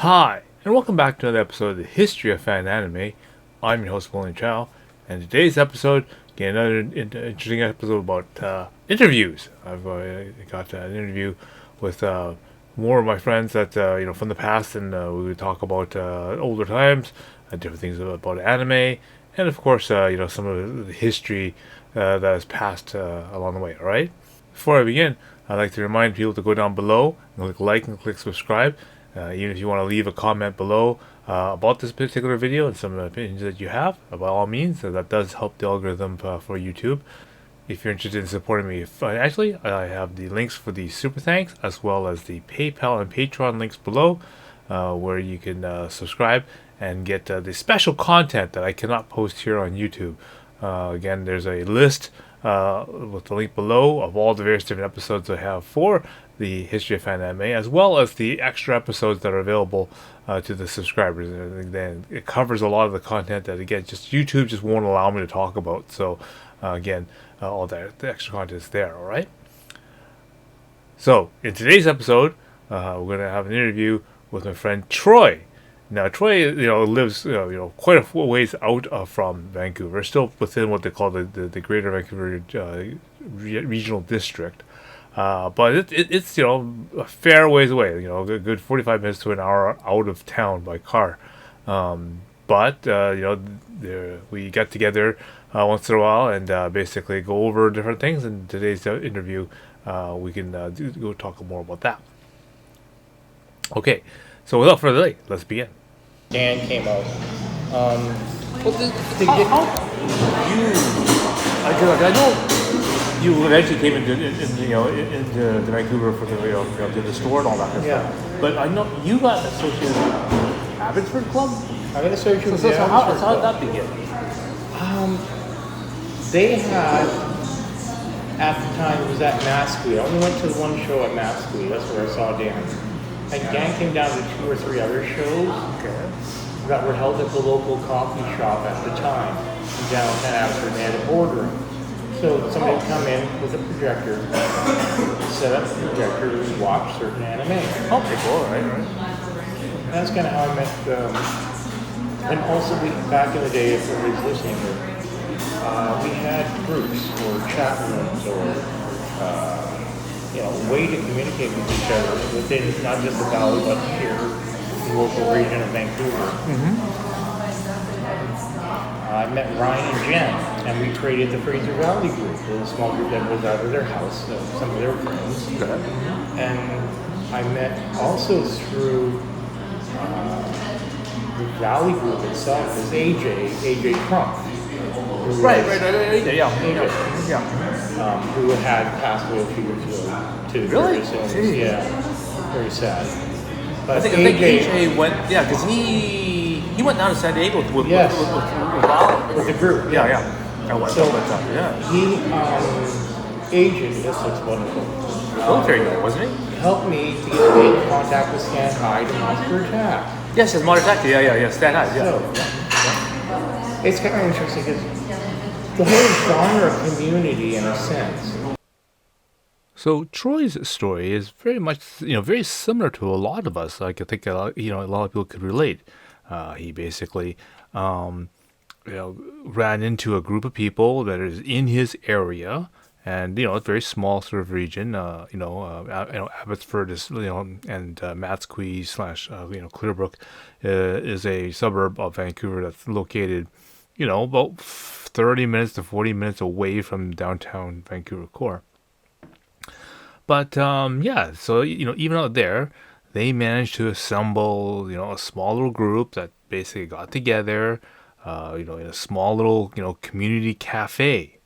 Hi, and welcome back to another episode of the History of Fan Anime. I'm your host, William Chow, and today's episode, again, another interesting episode about interviews. I've got an interview with more of my friends that from the past, and we would talk about older times, different things about anime, and of course, some of the history that has passed along the way. All right. Before I begin, I'd like to remind people to go down below and click like and click subscribe. Even if you want to leave a comment below about this particular video and some opinions that you have, by all means, that does help the algorithm for YouTube. If you're interested in supporting me financially, I have the links for the super thanks as well as the PayPal and Patreon links below, where you can subscribe and get the special content that I cannot post here on YouTube. Again, there's a list with the link below of all the various different episodes I have for the History of Fan Anime, as well as the extra episodes that are available to the subscribers. And then it covers a lot of the content that, again, just YouTube just won't allow me to talk about. So, all that the extra content is there. All right. So, in today's episode, we're going to have an interview with my friend Troy. Now, Troy, lives quite a ways out from Vancouver, still within what they call the Greater Vancouver Regional District. But it's a fair ways away. A good 45 minutes to an hour out of town by car. We get together once in a while and basically go over different things. In today's interview, we can go talk more about that. Okay, so without further delay, let's begin. Dan came out. Well, I know you eventually came into Vancouver for to the store and all that kind of stuff. But I know you got associated with Abbotsford Club. I got associated with So the how Abbotsford did that begin? They had, at the time, it was at Masquee. I only went to one show at Masquee. That's where I saw Dan. And Dan came down to 2 or 3 other shows that were held at the local coffee shop at the time in downtown Abbotsford. They had a boardroom. So somebody would come in with a projector, set up the projector, and watch certain anime. Okay, cool. Right. And that's kind of how I met. And also, back in the day, if everybody's listening here, we had groups or chat rooms or way to communicate with each other within not just the valley, but here, the local region of Vancouver. I met Ryan and Jen, and we created the Fraser Valley group, a small group that was out of their house, some of their friends. And I met also through the Valley group itself is AJ Crump. Right, yeah. Who had passed away a few years ago too. Really? Yeah, very sad. But I think AJ went, because he went down to San Diego with Val. With the group. Yeah. I went. So yeah. AJ, this looks wonderful. Military guy, wasn't he? Helped me to get in contact with Stan Hyde and Monster Attack. Yes, his Monster Attack. Yeah. Stan Hyde. Yeah. So, it's kind of interesting because the whole genre of community, in a sense. So Troy's story is very much, very similar to a lot of us. Like I think a lot of people could relate. He basically, ran into a group of people that is in his area, and a very small sort of region. Abbotsford is, and Matsqui / Clearbrook is a suburb of Vancouver that's located, about 30 minutes to 40 minutes away from downtown Vancouver core. But, so, even out there, they managed to assemble, a small little group that basically got together, in a small little, community cafe.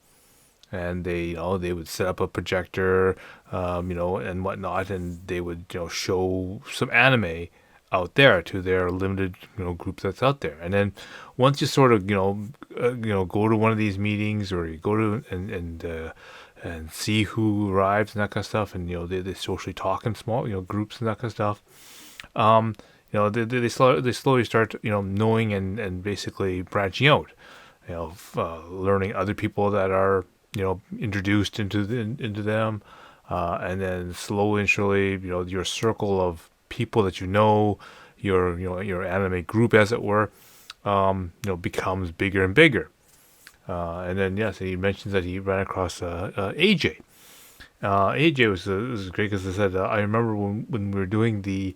And they would set up a projector, and whatnot, and they would, show some anime out there to their limited, group that's out there. And then once you sort of, go to one of these meetings, or you go to and see who arrives and that kind of stuff, and they socially talk in small groups and that kind of stuff. They slowly start knowing and basically branching out, learning other people that are introduced into them, and then slowly and surely your circle of people that your anime group, as it were, becomes bigger and bigger. And then yes, he mentions that he ran across AJ. AJ was great because I said I remember when we were doing the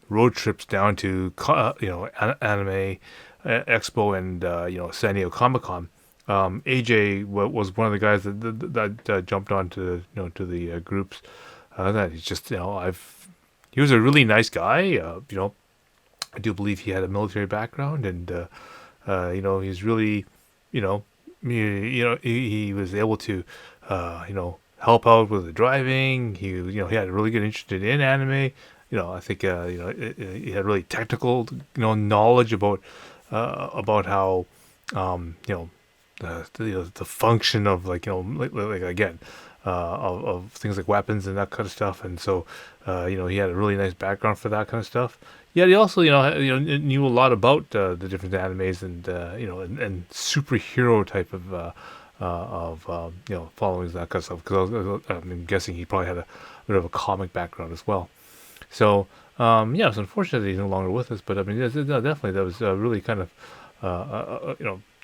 road trips down to Anime Expo and San Diego Comic Con. AJ was one of the guys that jumped onto to the groups. That he's just he was a really nice guy. I do believe he had a military background, and he's really he was able to help out with the driving. He had a really good interest in anime. I think he had really technical knowledge about how the function of like again of things like weapons and that kind of stuff. And so he had a really nice background for that kind of stuff. Yeah, he also knew a lot about the different animes and and superhero type of followings, that kind of stuff. Because I'm guessing he probably had a bit of a comic background as well. So it's unfortunate that he's no longer with us. But I mean, definitely that was really kind of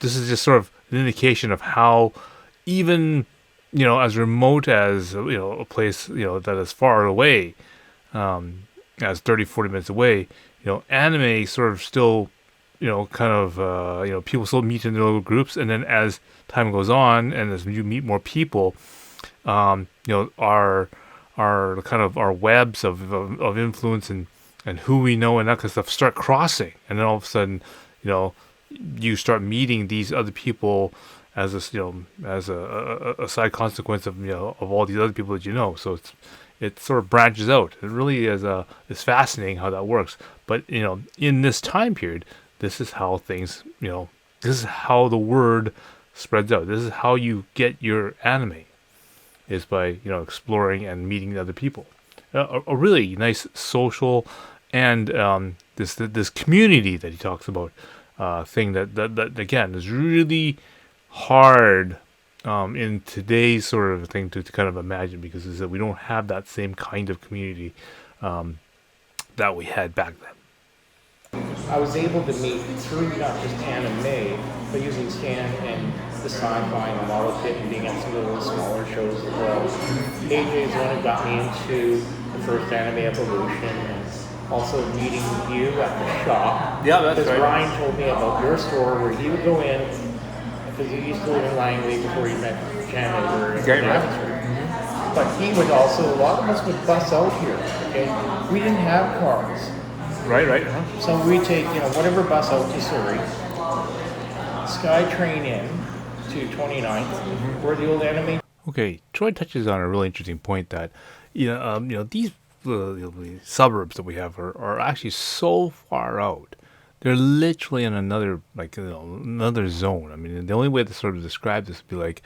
this is just sort of an indication of how even as remote as a place that is far away, as 30-40 minutes away, anime sort of still kind of people still meet in their little groups, and then as time goes on and as you meet more people, our kind of our webs of influence and who we know and that kind of stuff start crossing, and then all of a sudden you start meeting these other people as a side consequence of of all these other people that you know. So it sort of branches out. It really is fascinating how that works. But in this time period, this is how things this is how the word spreads out. This is how you get your anime, is by exploring and meeting other people. A really nice social and this community that he talks about thing that again is really hard in today's sort of thing to kind of imagine, because is that we don't have that same kind of community that we had back then. I was able to meet through not just anime, but using Stan and the sci-fi and all of it, and being at some of the little smaller shows as well. AJ is the one who got me into the first Anime Evolution, and also meeting you at the shop. Yeah, that's because right. Ryan told me about your store where he would go in, because he used to live in Langley before he met Janet or Abbotsford. But he would also, a lot of us would bus out here, okay? We didn't have cars. Right. Uh-huh. So we take, whatever bus out to Surrey, SkyTrain in to 29th, where the old anime. Okay, Troy touches on a really interesting point that, these suburbs that we have are actually so far out. They're literally in another another zone. I mean, the only way to sort of describe this would be like,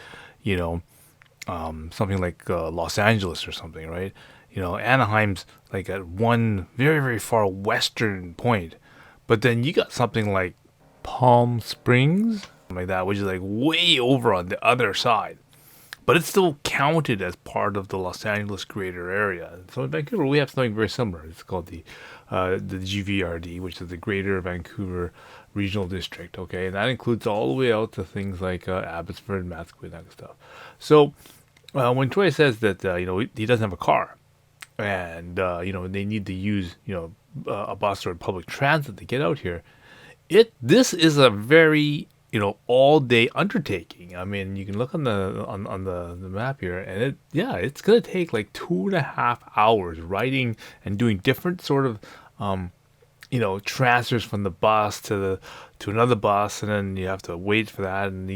something like Los Angeles or something, right? Anaheim's like at one very, very far western point, but then you got something like Palm Springs, like that, which is like way over on the other side. But it's still counted as part of the Los Angeles greater area. So in Vancouver, we have something very similar. It's called the GVRD, which is the Greater Vancouver Regional District. Okay, and that includes all the way out to things like Abbotsford, Matsqui, and that kind of stuff. So when Troy says that he doesn't have a car, and they need to use a bus or public transit to get out here, this is a very all day undertaking. I mean, you can look on the map here, and it's gonna take like 2.5 hours riding and doing different sort of transfers from the bus to another bus, and then you have to wait for that, and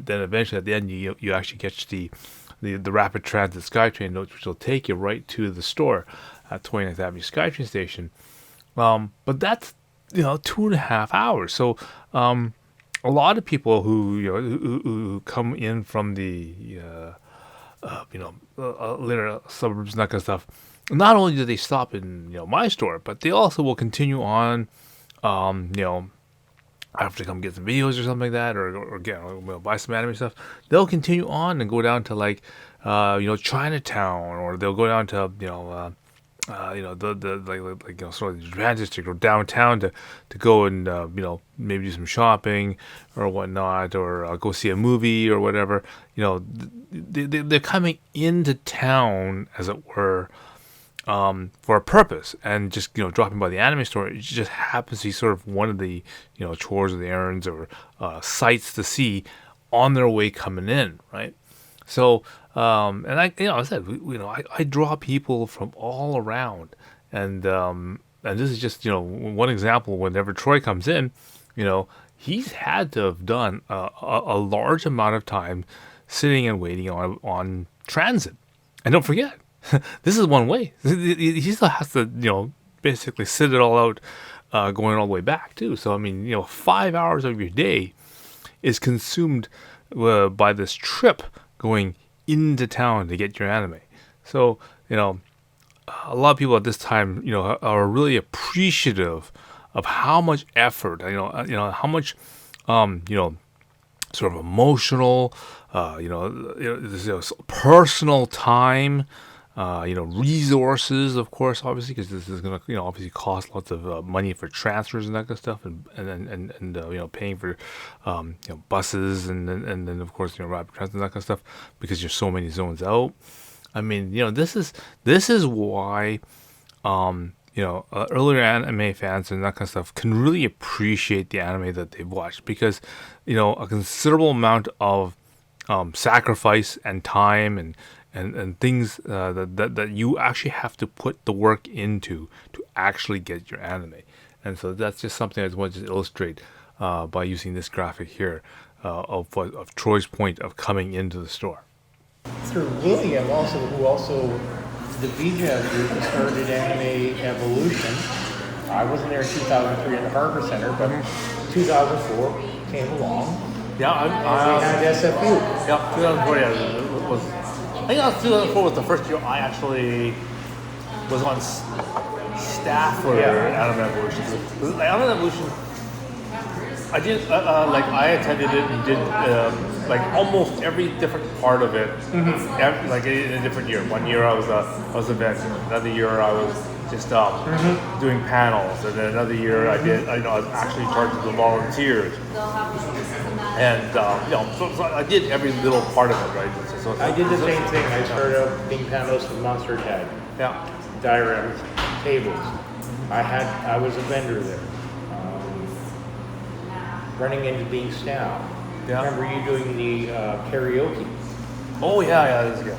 then eventually at the end you actually catch the rapid transit SkyTrain notes, which will take you right to the store at 29th Avenue SkyTrain station. But that's 2.5 hours. So a lot of people who come in from the later suburbs and that kind of stuff, not only do they stop in my store, but they also will continue on after they come get some videos or something like that, or buy some anime stuff. They'll continue on and go down to like Chinatown, or they'll go down to sort of the Japan district or downtown to go and maybe do some shopping or whatnot, or go see a movie or whatever. They're coming into town, as it were, for a purpose, and just dropping by the anime store. It just happens to be sort of one of the chores or the errands or sights to see on their way coming in, right? So, and I said, I draw people from all around, and this is just one example. Whenever Troy comes in, he's had to have done a large amount of time sitting and waiting on transit. And don't forget, this is one way. He still has to basically sit it all out, going all the way back too. So I mean, 5 hours of your day is consumed by this trip going into town to get your anime. So, a lot of people at this time, are really appreciative of how much effort, how much, sort of emotional, personal time, resources, of course, obviously, because this is going to, obviously cost lots of money for transfers and that kind of stuff, and paying for, buses and then of course, rapid transit and that kind of stuff, because there's so many zones out. I mean, this is why, earlier anime fans and that kind of stuff can really appreciate the anime that they've watched, because, a considerable amount of sacrifice and time and things that you actually have to put the work into to actually get your anime. And so that's just something I just wanted to illustrate by using this graphic here of Troy's point of coming into the store. Through William, who also the VJAS group that started Anime Evolution. I wasn't there in 2003 in the Harbor Center, but 2004 came along. Yeah, we had SFU. Yeah, 2004. Yeah, was. I think 2004 was the first year I actually was on staff for Anime Evolution. Anime Evolution, I did I attended it and did almost every different part of it, in a different year. One year I was a vet. Another year I was just doing panels, and then another year I was actually in charge of the volunteers. And so I did every little part of it, right? So I did the same thing. I started out being panelists with Monster Tag. Yeah. Diagrams, tables. I was a vendor there. Running into being staff. Yeah. Remember you doing the karaoke? Oh yeah, that was good.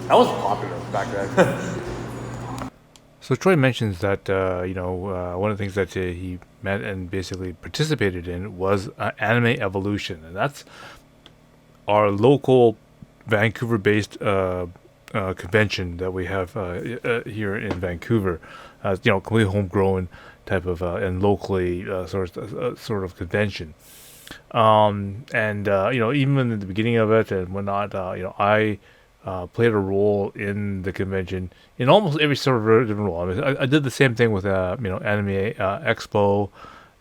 That was popular back then. So Troy mentions that one of the things that he met and basically participated in was Anime Evolution, and that's our local Vancouver-based convention that we have here in Vancouver. Completely homegrown type of and locally sort of convention. Even in the beginning of it and whatnot, I played a role in the convention in almost every sort of different role. I mean, I did the same thing with Anime Expo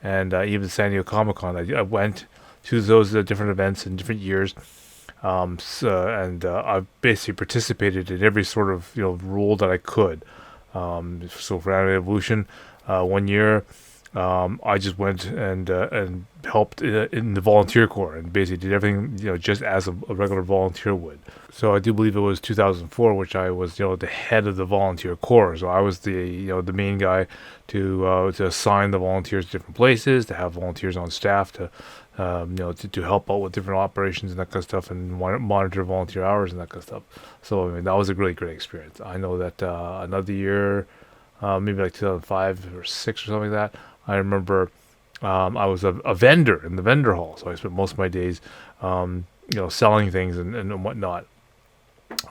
and even San Diego Comic-Con. I went to those different events in different years. I basically participated in every sort of role that I could. So for Anime Evolution, one year, I just went and helped in the volunteer corps and basically did everything just as a regular volunteer would. So I do believe it was 2004, which I was the head of the volunteer corps. So I was the the main guy to assign the volunteers to different places, to have volunteers on staff to help out with different operations and that kind of stuff, and monitor volunteer hours and that kind of stuff. So I mean, that was a really great experience. I know that another year, maybe like 2005 or 6 or something like that, I remember I was a vendor in the vendor hall. So I spent most of my days selling things and whatnot.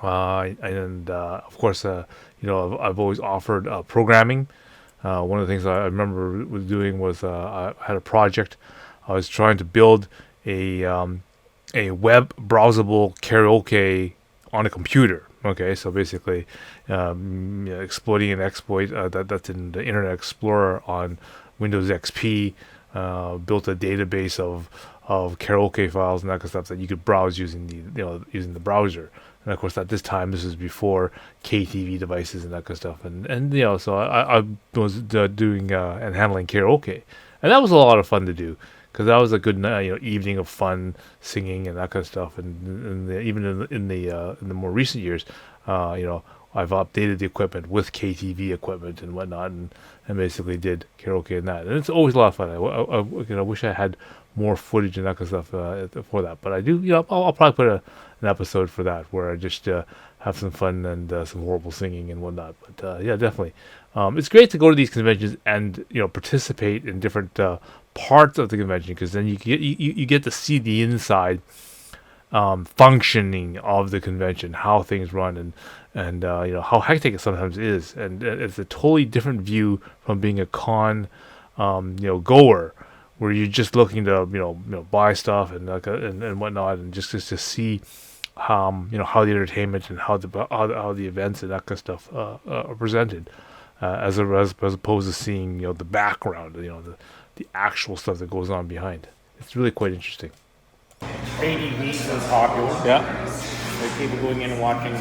Of course, I've always offered programming. One of the things I remember was doing was I had a project. I was trying to build a web browsable karaoke on a computer. Okay, so basically, exploiting an exploit that's in the Internet Explorer on Windows XP. Built a database of of karaoke files and that kind of stuff that you could browse using using the browser. And of course, at this time, this was before KTV devices and that kind of stuff. And so I was doing and handling karaoke, and that was a lot of fun to do because that was a good evening of fun singing and that kind of stuff. And even in the more recent years, I've updated the equipment with KTV equipment and whatnot, and basically did karaoke and that. And it's always a lot of fun. I wish I had more footage and that kind of stuff for that. But I do, I'll probably put an episode for that where I just have some fun and some horrible singing and whatnot. But yeah, definitely, it's great to go to these conventions and participate in different parts of the convention, because then you get to see the inside functioning of the convention, how things run, and how hectic it sometimes is, and it's a totally different view from being a con goer, where you're just looking to buy stuff and whatnot, and just to see how the entertainment and how the events and that kind of stuff are presented, as opposed to seeing the background, the actual stuff that goes on behind. It's really quite interesting. ADVs are popular. Yeah. Like people going in and watching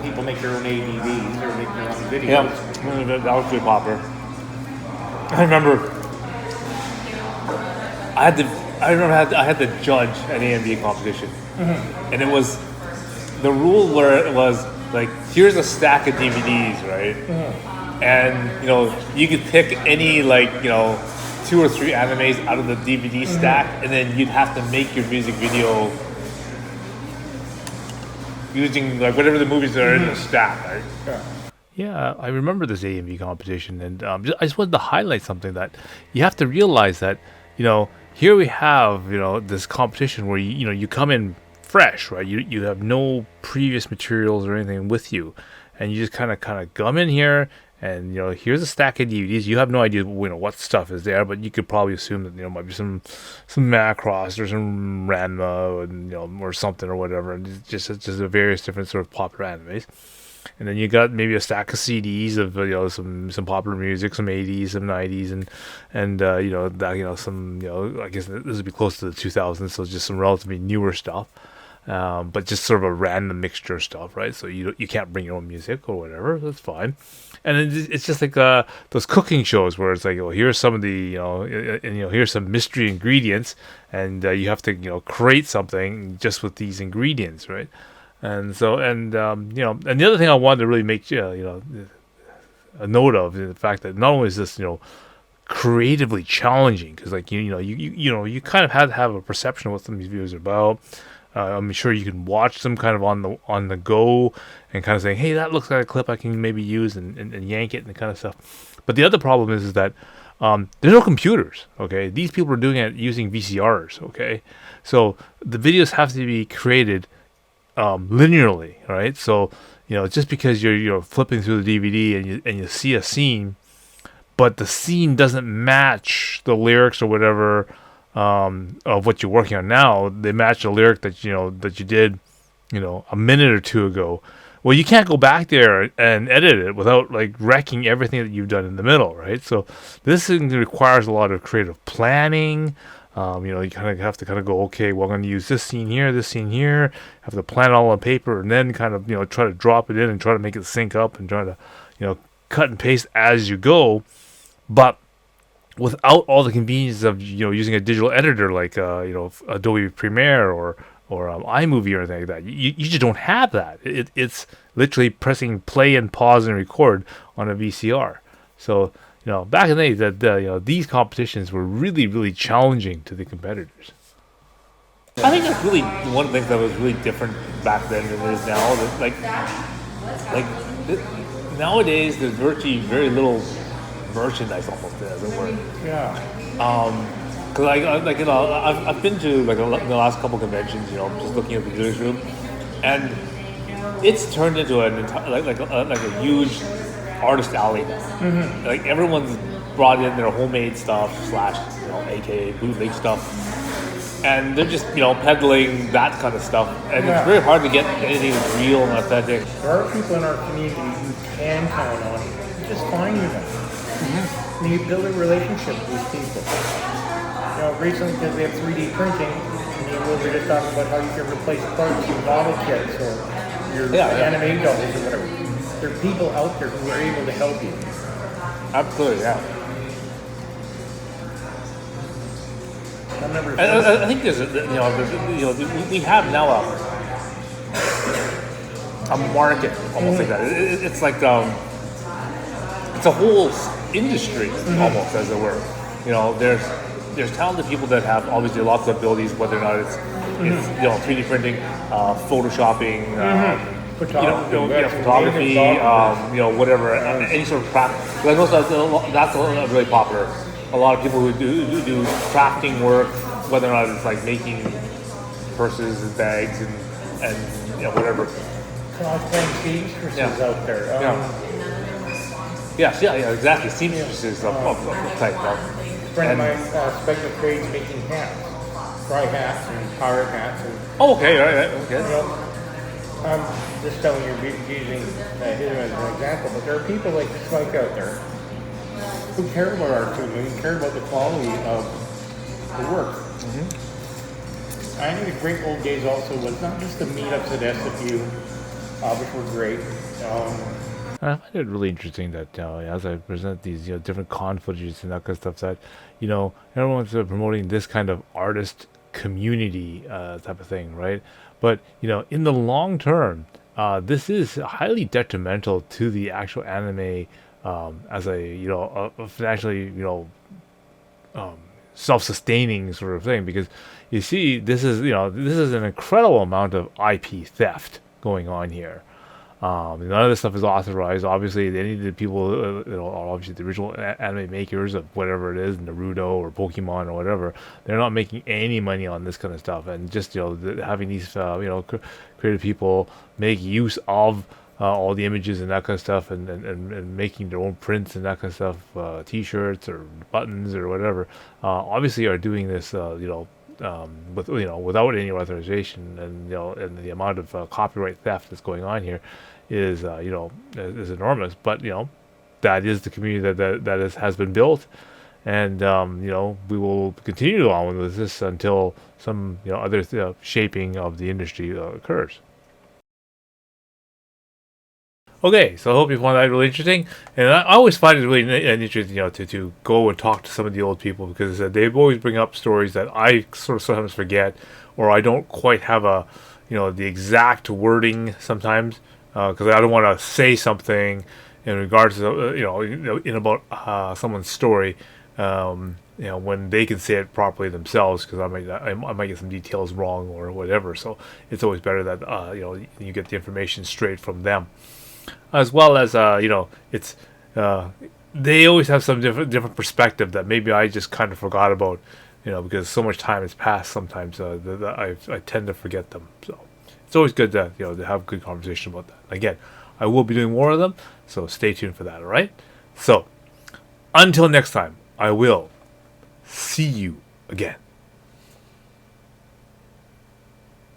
people make their own ADVs or make their own videos. Yeah, that was really popular. I remember I had to judge an AMV competition, and it was the rule where it was like, here's a stack of DVDs, right? And you could pick any 2 or 3 animes out of the DVD stack, and then you'd have to make your music video using whatever the movies that are in the stack, right? Yeah, I remember this AMV competition, and I just wanted to highlight something that you have to realize that here we have this competition where you come in fresh, right? You have no previous materials or anything with you, and you just kind of come in here. And here's a stack of DVDs. You have no idea what stuff is there, but you could probably assume that might be some Macross or some Ranma, and or something or whatever, and it's just a various different sort of popular animes. And then you got maybe a stack of CDs of some popular music, some 80s, some 90s, and some I guess this would be close to the 2000s, so just some relatively newer stuff. But just sort of a random mixture of stuff, right? So you can't bring your own music or whatever. That's fine. And it's just like those cooking shows where it's like, well, here's some of the here's some mystery ingredients, and you have to create something just with these ingredients, right? And so and the other thing I wanted to really make a note of is the fact that not only is this creatively challenging, because you kind of had to have a perception of what some of these videos are about. I'm sure you can watch them kind of on the go and kind of saying, hey, that looks like a clip I can maybe use and yank it and that kind of stuff. But the other problem is that there's no computers, okay? These people are doing it using VCRs, okay? So the videos have to be created linearly, right? So, just because you're flipping through the DVD and you see a scene, but the scene doesn't match the lyrics or whatever of what you're working on now, they match the lyric that you did, a minute or two ago. Well, you can't go back there and edit it without wrecking everything that you've done in the middle, right? So this thing requires a lot of creative planning. You kind of have to go, okay, well, I'm going to use this scene here, have to plan it all on paper, and then kind of try to drop it in and try to make it sync up and try to cut and paste as you go, but without all the convenience of using a digital editor like Adobe Premiere or iMovie or anything like that. You just don't have that. It's literally pressing play and pause and record on a VCR. So back in the day, that these competitions were really, really challenging to the competitors. I think that's really one of the things that was really different back then than it is now. Nowadays, there's virtually very little merchandise, almost, as it were. Yeah. Because I've been to the last couple conventions, just looking at the exhibit room, and it's turned into a huge artist alley. Mm-hmm. Everyone's brought in their homemade stuff / aka bootleg stuff, and they're just peddling that kind of stuff, and it's very hard to get anything that's real and authentic. There are people in our community who can count on just finding them. Mm-hmm. And you build a relationship with these people. recently because they have 3D printing, we were just talking about how you can replace parts in model kits or your anime dolls or whatever. There are people out there who are able to help you. Absolutely, yeah. I think there's, we have now a market almost like that. It's like it's a whole industry almost, as it were. There's talented people that have obviously lots of abilities, whether or not it's 3D printing, photoshopping, photography, whatever, any sort of craft. But I know that's really popular. A lot of people who do crafting work, whether or not it's like making purses and bags and whatever. Cosplaying seamstresses out there. Yes, exactly. Seamstresses of type. A friend of mine, Spectrum Trades, making hats, dry hats and pirate hats. And, okay, right, okay. I'm just telling you, using him as an example, but there are people like Spike out there who care about art too, who care about the quality of the work. I think the great old days also was not just the meetups at SFU, which were great. I find it really interesting that as I present these different con footages and that kind of stuff, that everyone's promoting this kind of artist community type of thing, right? But in the long term, this is highly detrimental to the actual anime as a financially self-sustaining sort of thing, because you see this is an incredible amount of IP theft going on here. None of this stuff is authorized. Obviously, any of the people, are obviously the original anime makers of whatever it is, Naruto or Pokemon or whatever. They're not making any money on this kind of stuff, and just having these creative people make use of all the images and that kind of stuff, and making their own prints and that kind of stuff, T-shirts or buttons or whatever. Obviously, are doing this, without any authorization, and the amount of copyright theft that's going on here is enormous. But that is the community that has been built, and we will continue on with this until some other shaping of the industry occurs. Okay, so I hope you found that really interesting, and I always find it really interesting, to go and talk to some of the old people, because they always bring up stories that I sort of sometimes forget, or I don't quite have the exact wording sometimes, because I don't want to say something in regards to in about someone's story, when they can say it properly themselves, because I might get some details wrong or whatever. So it's always better that you get the information straight from them. As well as it's they always have some different perspective that maybe I just kind of forgot about, because so much time has passed. Sometimes I tend to forget them. So it's always good to to have a good conversation about that. Again, I will be doing more of them, so stay tuned for that. All right. So until next time, I will see you again.